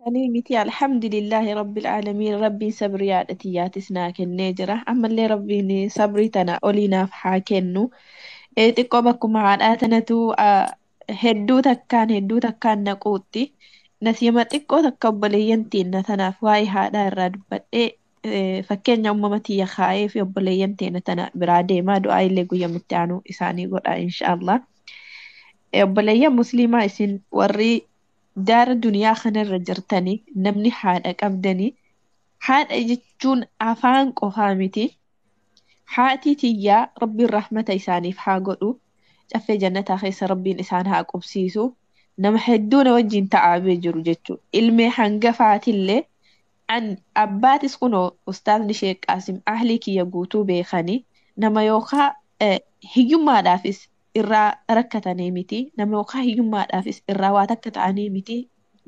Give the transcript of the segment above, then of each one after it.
أنا متي الحمد لله رب العالمين ربي صبري عادتيات سناك النجرة أما اللي ربي صبري تنا أولينا في حاكنو تقو بكو مع آتنتو هدو تكان نقوتي نسيما تقو تقبلي ينتين نتنا فواي هذا الرد فكين يوم متي يخايف يبلي ينتين نتنا برادي ما دعاي اللي قوية متعنو إساني قرأ إن شاء الله obboleeyyan musliimaa isin warri daara duniyaa kanarra jirtanii namni haadha qabdanii haadha jechuun afaan qofaa miti haati tiyyaa rabbiin rahmata isaaniif haa godhu caffee jannataa keessa rabbiin isaan haa qubsiisu nama hedduu na wajjin ta'aabee jiru jechuudha ilmee hangafaatillee an abbaatis kunoo ustaazni sheek qaasim ahlii kiyya guutuu beekanii nama yookaa hiyyummaadhaafis irraa rakkatanii miti nama yookaan hiyyummaadhaafis irraa waa takka ta'anii miti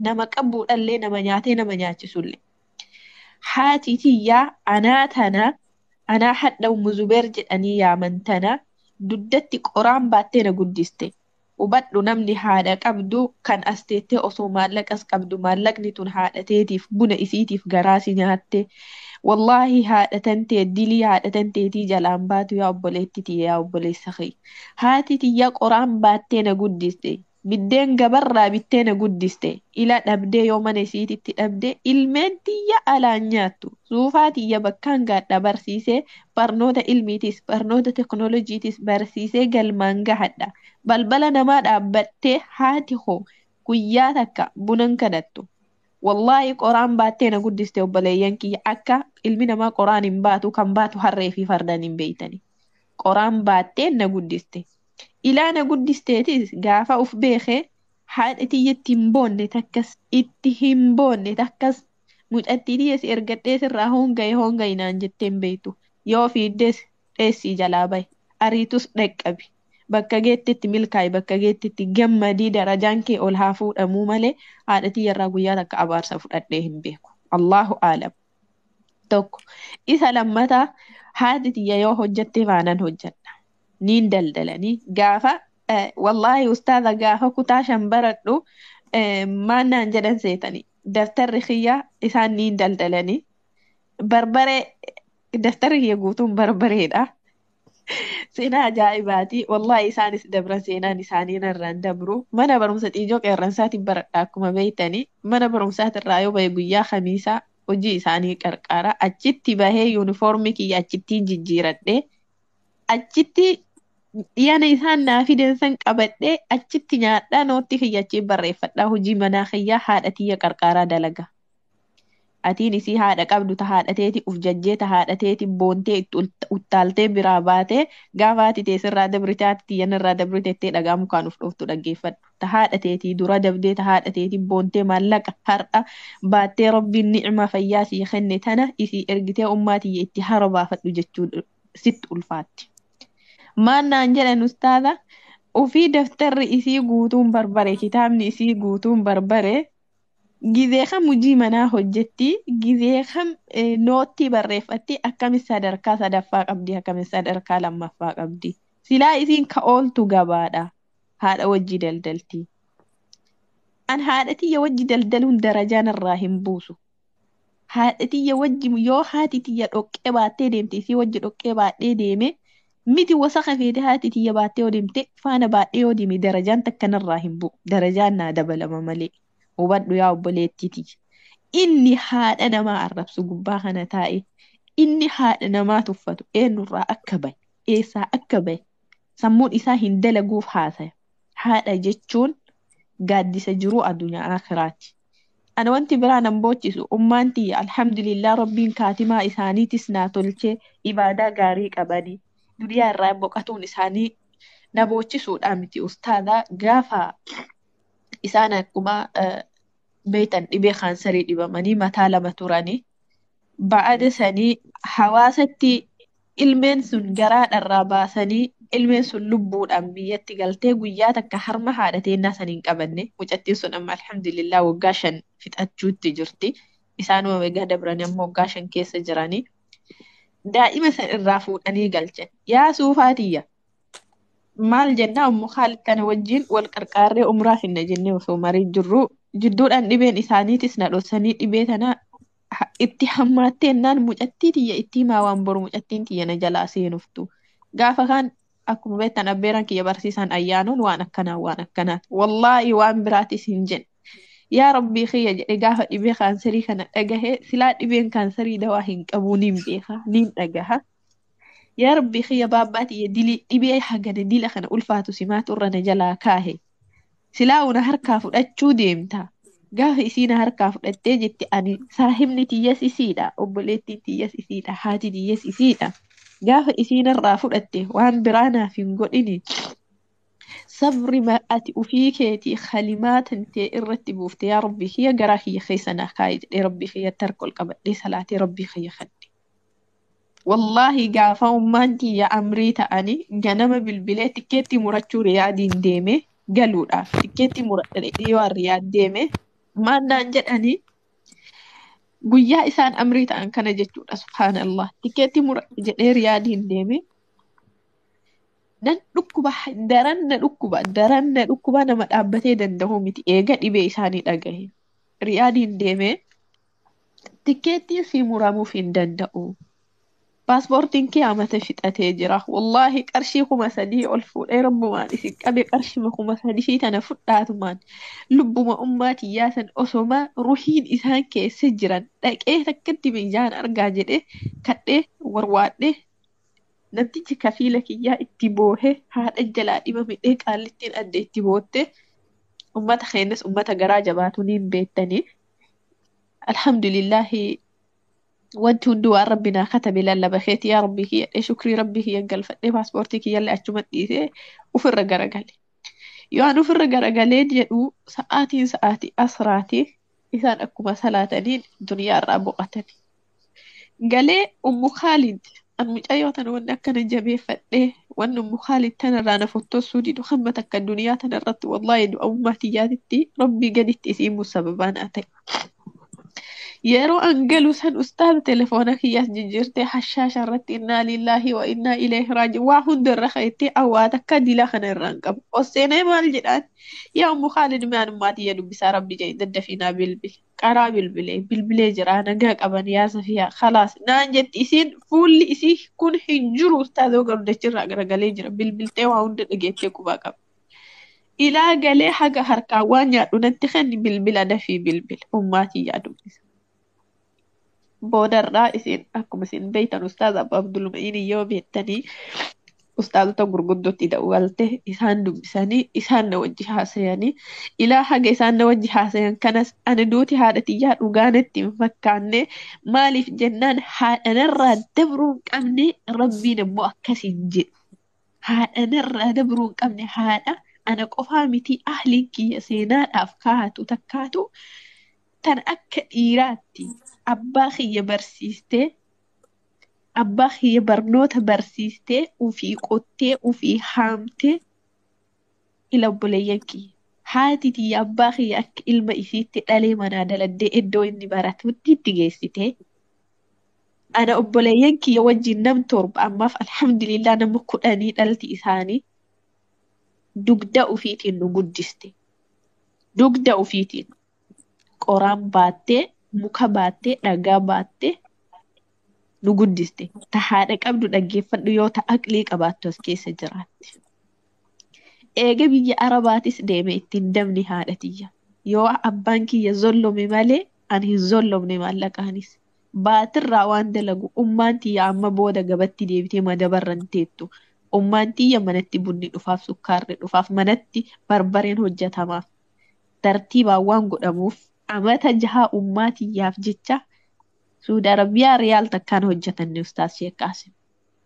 nama qabbuudhallee nama nyaatee nama nyaachisullee haati tiyyaa anaa hadha Ummu Zubeer jedhanii yaaman tana dugdatti qoraan baattee na guddiste hubadhu namni haadha qabdu kan as teettee osoo maallaqas qabdu maallaqni tun haadhateetiif buna isiitiif garaasi nyaatte wallahi haadha tantee dilii haadha tanteetii jalaan baatu yaa obboleetti tiyya yaa obboleessa kee haati tiyya qoraan baattee na guddiste biddeen gabarraa bittee na guddiste ila dhabdee yoo mana isiititti dhabdee ilmeen tiyya alaan nyaattu suufaa tiyya bakkaan gaadha barsiisee barnoota ilmiitis barnoota teknooloojiitis barsiisee galmaan gahadha balbala namaa dhaabbattee haati koo guyyaa takka bunan kadhattu wallahi qoraan baattee na guddiste obboleeyyan kiyya akka ilmi namaa qoraan hin baatu kan baatu harree fi fardan hin beeytani qoraan baattee na guddiste ilaa na guddisteetis gaafa uf beekee haadha tiyyatti hin boonne takkas itti hin boonne takkas mucattii tiyyas ergadhee sirraa hongaye naan jettee hin beeytu yoo fiiddes dheessii jalaa bahe ariitus dhaqqabi bakka geettitti milkaa'i bakka geettitti gammadii darajaan kee ol haa fuudhamuu malee haadha tiyyarraa guyyaa takka abaarsa fudhadhee hin beeku Allahu aalam tokko isa lammataa haati tiyya yoo hojjatte baanan hojjadha niin daldalanii gaafa wallahi ustaaza gaafa kutaa shan baradhu maannaan jedhan seetanii daftarri kiyya isaan niin daldalanii barbaree daftarri kiyya guutuun barbareedha seenaa ajaa'ibaati wallahi isaanis dabran seenaan isaanii narraan dabru mana barumsa xiijoo qeerransaatiin baradha akkuma beeytanii mana barumsaatirraa yoo bahe guyyaa kamiisaa hojii isaanii qarqara achitti bahee yuunifoormii kiyya achittiin jijjiiradhe achitti yana isaan naa fidan san qabadhe achitti nyaadhaa nootti kiyya achiin barreeffadhaa hojii manaa kiyyaa haadha tiyya qarqaaraa dalaga. Atiin isii haadha qabdu ta haadhateeti uf jajjee ta haadhateeti boontee itti uttaaltee biraa baatee gaafa ati teessirraa dabrite ati xiyyanirraa dabriteettee dhagaa mukaan uf dhuftu dhaggeeffadhu. Ta haadhateetii dura dabdee ta haadhateetii boontee maallaqa har'a baattee rabbiin ni'ima fayyaa sii kenne tana isii ergitee ummaatii itti hara baafadhu jechuu sitti ulfaatti. Maannaan jedhan ustaaza ofii daftarri isii guutuun barbare kitaabni isii guutuun barbare. Gizee kam hojii manaa hojjetti gizee kam nootti barreeffatti akkamis sadarkaa sadaffaa qabdi akkamis sadarkaa lammaffaa qabdi silaa isiin ka ooltu gabaadha haadha wajji daldalti an haadha tiyya wajji daldaluun darajaan irraa hin buusu haadha tiyya wajji yoo haati tiyya dhoqqee baattee deemte isii wajji dhoqqee baadhee deeme miti wasaqa feete haati tiyya baattee yoo deemte faana baadhee yoo deeme darajaan takkanirraa hin bu'u darajaan naa dabalama malee. Hubadhu yaa obboleettiti inni haadha namaa arrabsu gubbaa kana taa'e inni haadha namaa tuffatu eenyurraa akka bahe eessaa akka bahe sammuun isaa hin dalaguuf haasaya haadha jechuun gaaddisa jiruu addunyaa akhiraati ana wanti biraa nan boochisu ummaan tiyya alhamdulillah rabbiin kaatimaa isaaniitis naa tolchee ibaadaa gaarii qabanii duniyaa irraa boqatuun isaanii na boochisuudha miti ustaadhaa gaafa isaan akkuma beeytan dhibee kaansarii dhibamanii mataa lama turanii ba'ada sanii hawaasatti ilmeen sun garaadharraa baasanii ilmeen sun lubbuudhaan biyyatti galtee guyyaa takka harma haadhateennaa saniin qabanne mucattiin sun amma alhamdulillah waggaa 5 fixachuutti jirti isaanuma waggaa dabran ammoo waggaa 5 keessa jiranii daa'ima san irraa fuudhanii galchan yaa suufaatiyya maal jennaa ummu Khaalid kana wajjin wal qarqaarree umraa finna jennee osoo marii jirru jidduudhaan dhibeen isaaniitis na dhoksanii dhibee tana itti hammaattennaan mucattii tiyya itti himaa waan boru mucattiin tiyya na jalaa seenuftu. Gaafa kaan akkuma beektan abbeeran kiyya barsiisan ayyaanoon waan akkanaa. Wallaahi waan biraatis hin jedhe. Yaa Rabbii kiyya jedhe gaafa dhibee kaanserii kana dhagahe silaa dhibeen kaanserii dawaa hin qabu nin beeka nin dhagaha. Yaa Rabbii kiyya baabbaa tiyya dhibee hagana dila kana ulfaatu simaatu irra na jalaa kaahe. Silaa una harkaa fudhachuu deemta. Gaafa isiin harkaa fudhattee jetti ani saahibni tiyyas isiidha. Obboleettiin tiyyas isiidha. Haati tiyyas isiidha. Gaafa isiin irraa fudhatte waan biraa naaf hin godhini. Sabri ati ufii keetii kalimaatan ta'e irratti buufte yaa Rabbii kiyya garaa kiyya keessa naa kaa'e jedhee Rabbii kiyya tarkol qabadhee salaatee Rabbii kiyya kadhe. Wallaahi gaafa ummaan tiyya amrii ta'anii ganama bilbilee tikkeetti murachuu riyaadiin deeme galuudhaaf tikkeetti muradhe yoo riyaad deeme maannaan jedhanii guyyaa isaan amrii ta'an kana jechuudha subhaanallah tikkeetti muradhe jedhee riyaadiin deeme nan dhukkuba daran na dhukkuba nama dhaabbatee danda'u miti eega dhibee isaanii dhagahe riyaadiin deeme tikkeettiin si muramuuf hin danda'u. Paaspoortiin kee amata fixatee jira. Wallaahi qarshii 3,000 ol fuudhee rabbumaan isin qabe qarshii 3,000 tana fudhaatumaan lubbuma ummaatii yaasan osoma ruhiin isaan keessa jiran dhaqee takkatti miijaan argaa jedhe kadhee warwaadhee namtichi kafiila kiyyaa itti boohe haadha jalaa dhibamedhee qaallittiin adda itti bootte ummata keenyas ummata garaa jabaatu niin beektanii. Alhamdulillahi wanti hundi waan rabbinaa katabe lallaba keeti yaa Rabbii kiyya shukrii Rabbii kiyya galfadhee paaspoortii kiyyallee achuma dhiisee ofirra garagale. Yoo an ofirra garagalee jedhu sa'aatii asraati isaan akkuma salaataniin duniyaarraa boqotani. Galee Ummu Khaalid an mucayyoo tana wanni akkana jabeeffadhee wanni Ummu Khaalid tanarraa na fottossuu didu hamma takka duniyaa tanarratti wallaahi du'ummaa tiyyaatitti Rabbii gaditti isiimu sababaan haa ta'e. Yeroo angalu san ustaada telefoona kiyyaas jijjiirtee hashaasha irratti innaa lillaahi wa innaa ilayhi raaji'uun waa hundarra ka'ettee awwaa takka dila kana irraan qabu. Osseenee maal jedhaan yaa Ummu Khaalid maanummaati yaa dubbisaa Rabbi jedhe daddafiinaa qaraa bilbilee jira nagaa qaban yaa Safiyaa khalaas naan jetti isiin fuulli isii kun hin jiru ustaadoo gardachirraa garagalee jira bilbiltee waa hunda dhageettee qubaa qaba. Ilaa galee haga harkaa waan nyaadhu natti kenni bilbila dafii ummaatii yaa dubbisa. Boodarraa isin akkuma isin beektan ustaaz Abba Abdul Mu'iin yoo beektanii ustaazota gurguddootti dawwalte isaan dubbisanii isaan na wajji haasayanii ilaa haga isaan na wajji haasayan kanas ani duuti haadha tiyyaa dhugaanatti hin fakkaanne maaliif jennaan haadhanarraa dabruu hin qabne rabbiin immoo akkasiin jedhu haadhanarraa dabruu hin qabne haadha ana qofaa miti ahliin kiyya seenaadhaaf kaa'atu takkaatu tan akka dhiiraatti. Abbaa kiyya barnoota barsiistee ufii qottee ufii haamtee ila obboleeyyan kiyya. Haati tiyya abbaa kiyya akka ilma isiitti dhalee manaa daladdee iddoo inni baratutti itti geessite. Ana obboleeyyan kiyya wajjin nam torba ammaaf alhamdulillah nama 10 dhalti isaanii dugda ufiitiin nu guddiste. Dugda ufiitiin qoraan baattee. Muka baattee dhagaa baattee nu guddiste. Ta haadha qabdu dhaggeeffadhu yoo ta aqlii qabaattu as keessa jiraatti. Eega biyya Arabaatis deeme ittiin dabni haadha tiyya. Yoo abbaan kiyya zollome malee ani hin zollomne maallaqaanis. Baatirraa waan dalagu ummaan tiyya amma booda gabatti deebitee madabarran teettu. Ummaan tiyya manatti bunni dhufaaf sukkaarri dhufaaf manatti barbareen hojjetamaaf. Tartiibaan waan godhamuuf. Amata 6 ummaatiyyaaf jecha Suudi Arabiyaa riyaal takkaan hojjetanne ustaas Sheek Qaasim.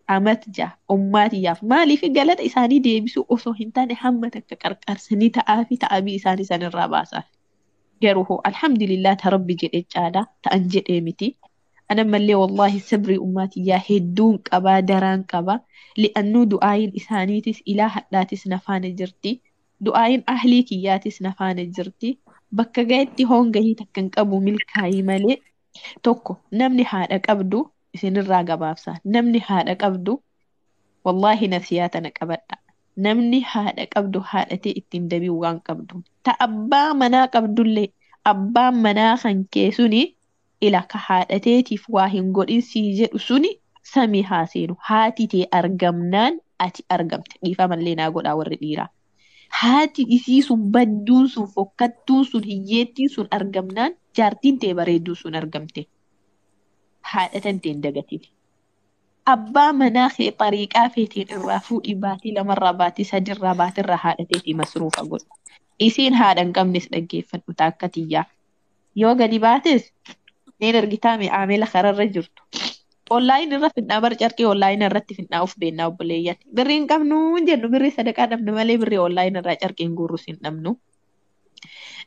Amata 6 ummaatiyyaaf maaliif galata isaanii deebisuu osoo hin taane hamma takka qarqarsanii ta'abii isaanii sanirraa baasaaf. Garuu alhamdulillah ta Rabbi jedhee caadaa ta'an jedhee miti. Ana mallee wallaahi sabri ummaatiyyaa hedduun qabaa daraan qabaa li'annuu du'aayin isaaniitis ilaa hadhaatis nafaana jirti. Du'aayin ahlii kiyyaatis nafaana jirti. Bakka gaheetti hongahii takkan qabu milkaa'ii malee tokko namni haadha qabdu isinirraa gabaabsa. Namni haadha qabdu wallaahi nasiyaa tana qabadha. Namni haadha qabdu haadhatee ittiin dabii waan qabdu. Ta abbaa manaa qabdullee abbaan manaa kan kee suni ila ka haadhateetiif waa hin godhin sii jedhu suni samii haa seenu. Haati tee argamnaan ati argamte. Dhiifamallee naa godhaa warri dhiiraa. Haati isii sun badduun sun fokkattuun sun hiyyeettiin sun argamnaan jaartiin tee bareedduu sun argamte. Haadhatan teen dagatiin. Abbaa manaa kee xariiqaa feetiin irraa fuudhii baatii lamarraa baatii sadirraa baatirraa haadhateetii masruufa godhu. Isiin haadha hin qabnes dhaggeeffadhu akka tiyyaa. Yoo gadi baates neen argitaa mi'aamela kararra jirtu. Onlaayin irra fidnaa bar carqii onlaayin irratti fidnaa of beennaa obboleeyyan. Birrii hin qabnu hin jennu birrii sadaqaa dhabne malee birrii onlaayin irraa carqii hin guurrus hin dhabnu.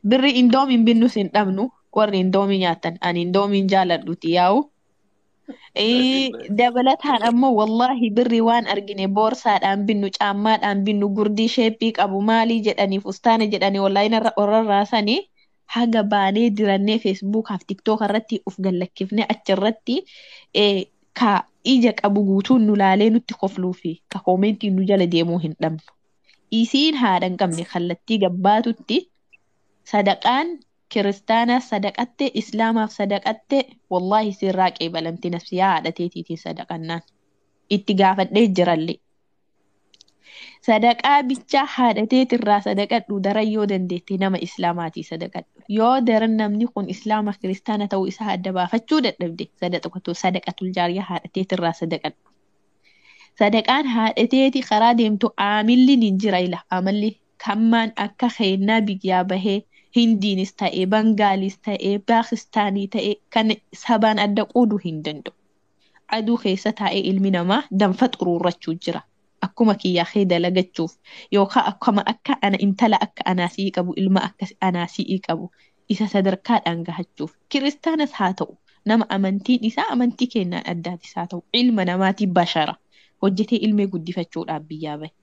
Birrii indoomii hin binnus hin dhabnu. Warri indoomii nyaatan ani indoomiin jaaladhuti yaa'u. Dabalataan ammoo wallahi birri waan argine boorsaadhaan binnu caammaadhaan binnu gurdii sheeppii qabu maalii jedhanii fustaana jedhanii onlaayin irra raasanii haga baanee dirannee feesbuukaaf tiktook irratti of gallakkifne achirratti ka ija qabu guutuun nu laalee nutti kofluu fi ka koomentiin nu jala deemuu hin dhabnu. Isiin haadha hin qabne kallattii gabbaatutti sadaqaan kiristaana sadaqatte islaamaaf sadaqatte wallahi sirraa qeebalamti nafsi yaa haadhateetiitiin sadaqannaan itti gaafadhee jirallee. Sadaqaa bichaa haadhateetirraa sadaqadhu daran yoo dandeette nama islaamaatii sadaqadhu. Yoo daran namni kun islaama kiristaana ta'uu isaa adda baafachuu dadhabde sadaqatul jaariyaa haadhateetirraa sadaqadhu. Sadaqaan haadhateeti karaa deemtu aamilli ni jira ila amalli kammaan akka keennaa biyyaa bahee Hindiinis ta'ee, Bangaalis ta'ee, Paakistaanii ta'ee kan sabaan adda qooduu hin danda'u. Aduu keessa taa'ee ilmi namaa danfa xuruurrachuu jira. Akkuma kiyyaa kee dalagachuuf yookaan akkuma akka ana intala akka anaasii qabu ilma akka anaasii qabu isa sadarkaadhaan gahachuuf. Kiristaanas haa ta'u nama amantiin isaa amantii kennaan addaatis haa ta'u ilma namaatii bashara hojjetee ilmee guddifachuudhaaf biyyaa bahe.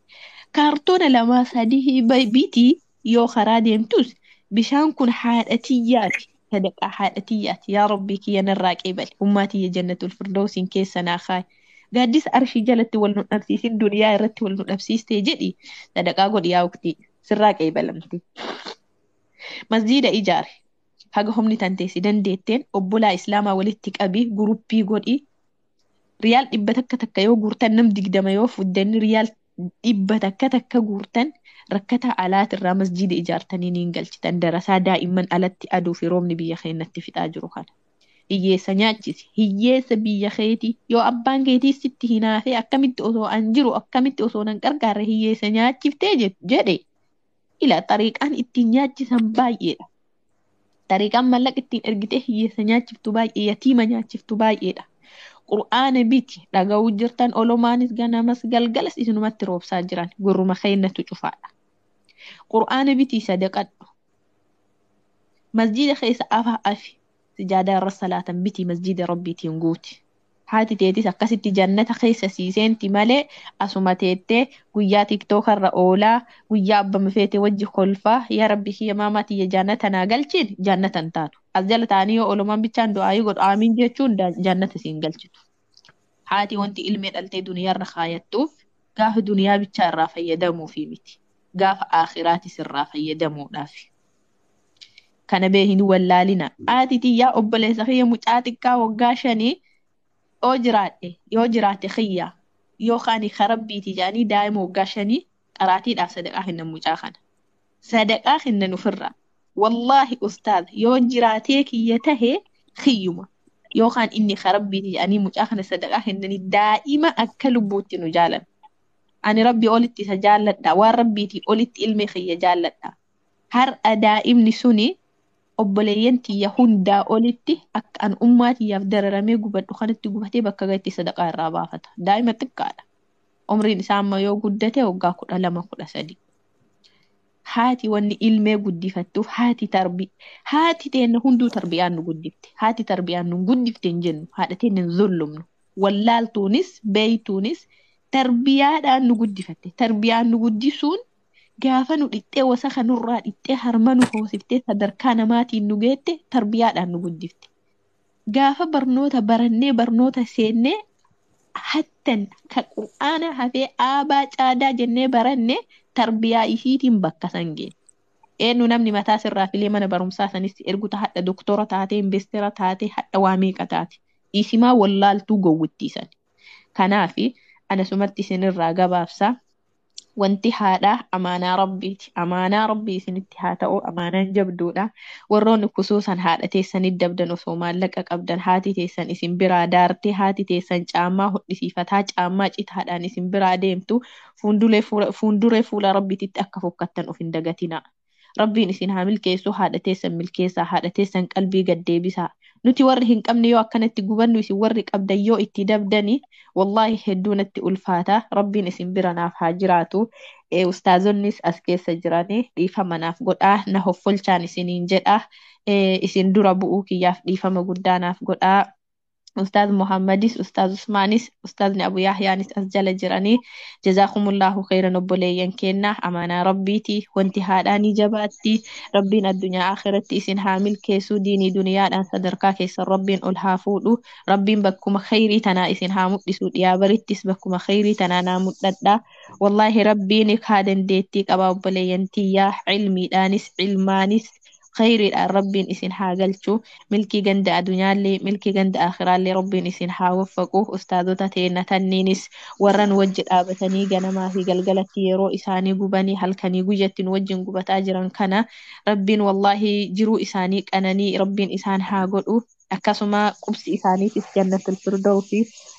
Kaartoona lamaa sadii bitii yoo karaa deemtus bishaan kun haadhatiyyaati. Sadaqaa haadhatiyyaati. Yaa Rabbii kiyya narraa qeebali. Ummaatiyya jannatul firdawsiin keessa naa kaayi. Gaaddis arshii jalatti wal nu dhabsiisin duniyaa irratti wal nu dhabsiistee jedhi sadaqaa godhi yaa uktii sirraa qeebalamti. Masjiida ijaari. Haga humni tanteessi dandeetteen obbolaa islaamaa walitti qabii guruppii godhi. Riyaal 100 takka yoo guurtan nam 20 yoo fuddanni riyaal 100 takka guurtan rakkata alaatirraa masjiida ijaartanii ni galchitan darasaa daa'imman alatti aduu fi roobni biyya keenyatti fixaa jiru kana. Hiyyeessa nyaachisi. Hiyyeessa biyya keetii yoo abbaan keetii sitti hinaafee akkamitti osoo an jiru akkamitti osoo nan gargaarre hiyyeessa nyaachiftee jedhe ila xariiqaan ittiin nyaachisan baay'eedha. Xariiqaan mallaqa ittiin ergitee hiyyeessa nyaachiftu baay'ee yatiima nyaachiftu baay'eedha. Qur'aana biti dhaga'uu jirtan olomaanis ganamas galgalas isinumatti roobsaa jiran gurruma keennatu cufaadha. Qur'aana biti sadaqadhu. Masjiida keessa afaa afi sijaadaa irra salaatan biti masjiida rabbiitiin guuti. Haati teetis akkasitti jannata keessa siiseenti malee asuma teettee guyyaa tiktookarra oolaa guyyaa abbama feete wajji kolfaa yaa rabbi kiyya maamaatiyya jannata naa galchiin jannatan taatu. As jala ta'anii yoo olumaan bichaan du'aayii godhu aamiin jechuun jannata siin galchitu. Haati wanti ilmee dhaltee duniyaarra kaayattuuf gaafa duniyaa bichaa irraa fayyadamuufi miti. Gaafa aakhiraatis irraa fayyadamuudhaaf. Kana bee hin wallaalina. Haati tiyyaa obboleessa kiyya mucaa xiqqaa waggaa 5 yoo jiraate kiyya yookaan karabbiiti jedhanii daa'ima waggaa 5 qaraatiidhaaf sadaqaa kennan mucaa kana. Sadaqaa kennan ofirraa. Wallahi ustaad yoo jiraatee kiyya tahee kiyyuma yookaan inni karabbiiti jedhanii mucaa kana sadaqaa kennanii daa'ima akka lubbuutti nu jaalan. Ani rabbi olitti isa jaalladha waan rabbiitii olitti ilmee kiyya jaalladha. Har'a daa'imni suni obboleeyyan tiyya hundaa olitti akka an ummaatiyyaaf dararamee gubadhu kanatti gubatee bakka gaitti sadaqaa irraa baafata. Daa'ima xiqqaadha. Umriin isaa amma yoo guddate waggaa 12-13. Haati wanni ilmee guddifattuuf haati teenna hunduu tarbiyaan nu guddifte. Haati tarbiyaan nu guddifte hin jennu. Haadha teenna hin zullumnu. Wallaaltuunis beeytuunis tarbiyaadhaan nu guddifatte. Tarbiyaan nu guddisuun gaafa nu dhixxee wasa kanurraa dhixxee harma nu hoosiftee sadarkaa namaatiin nu geette tarbiyaadhaan nu guddifte. Gaafa barnoota barannee barnoota seennee hattan ka qur'aana hafee aabaa caadaa jennee barannee tarbiyaa isiitiin bakka san geenne. eenyu namni mataa sirraa filee mana barumsaa sanis erguta hadha doktora taate investera taate hadha waa meeqa taate isimaa wallaaltuu gowwittiisan. Kanaafi ana sumatti isinirraa gabaabsa. Wanti haadha amaanaa rabbiiti. Amaanaa rabbii isinitti haa ta'u amaanaan jabduudha. Warroonni kusuusan haadha teessanii dabdan osoo maallaqa qabdan haati teessan isin biraa daartee haati teessan caammaa hodhisiifataa caammaa citaadhaan isin biraa deemtu fuulduree fuula rabbiititti akka fokkattan of hin dagatina. Rabbiin isin haa milkeessu haadha teessan milkeessaa haadha teessan qalbii gaddeebisaa. Nuti warri hin qabne yoo akkanatti gubannu isin warri qabdan yoo itti dabdani wallahi hedduu natti ulfaata. Rabbiin isin bira naaf haa jiraatu. Ustaazonnis as keessa jiranii dhiifama naaf godhaa na hoffolchaan isiniin jedha. Isin dura bu'uu kiyyaaf dhiifama guddaa naaf godhaa. Ustaaz Muhammadis, Ustaaz Usmaanis, Ustaazni Abu Yahyaanis as jala jiranii jazakumullahu khairan obboleeyyan keenna amaanaa rabbiiti wanti haadhaanii jabaatti rabbiin addunyaa akhiratti isin haa milkeessu diinii duniyaadhaan sadarkaa keessan rabbiin ol haa fuudhu rabbiin bakkuma khairii tanaa isin haa mul'isu dhiyaa barittis bakkuma khairii tanaa naa mul'adha wallahi rabbiin kaa dandeettii qaba obboleeyyan tiyyaa ilmiidhaanis ilmaanis خير ربين إسن حاجلتو ملكي جند أدنيالي ملكي جند آخرالي ربين إسن حاوفقو أستاذو تتين تنينس ورن وجد آبتني جنما في جلجلتي رو إساني جبني هل كان يوجد وجن جبت أجرا كنا ربين والله جرو إسانيك أنني ربين إسان حاجلو أكسما قبس إساني في جنة الفردوس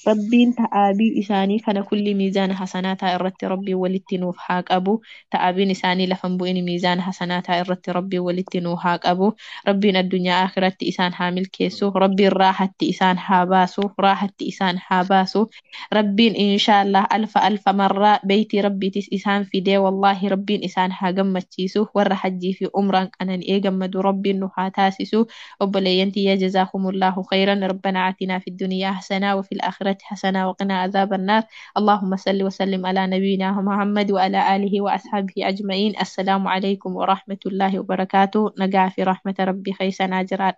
ربين تآبي إساني كان كل ميزان حسنات إرت ربي ولتنوف حاق أبو تآبين إساني لفنبو إن ميزان حسنات إرت ربي ولتنوف حاق أبو ربين الدنيا آخرة إسان حامل كيسو ربي راحة إسان حاباسو راحة إسان حاباسو ربين إن شاء الله ألف مرة بيتي ربي تس إسان في دي والله ربين إسان حاقم متشيسو ورحجي في أمران أنن إيقمد ربي نحاتاسسو وبلينتي يجزاكم الله خيرا ربنا آتنا في الدنيا حسنة وفي الآخرة حسنة وقنا عذاب النار اللهم صل وسلم على نبينا محمد وعلى آله وأصحابه أجمعين السلام عليكم ورحمة الله وبركاته نقع في رحمة ربي خيسنا جرات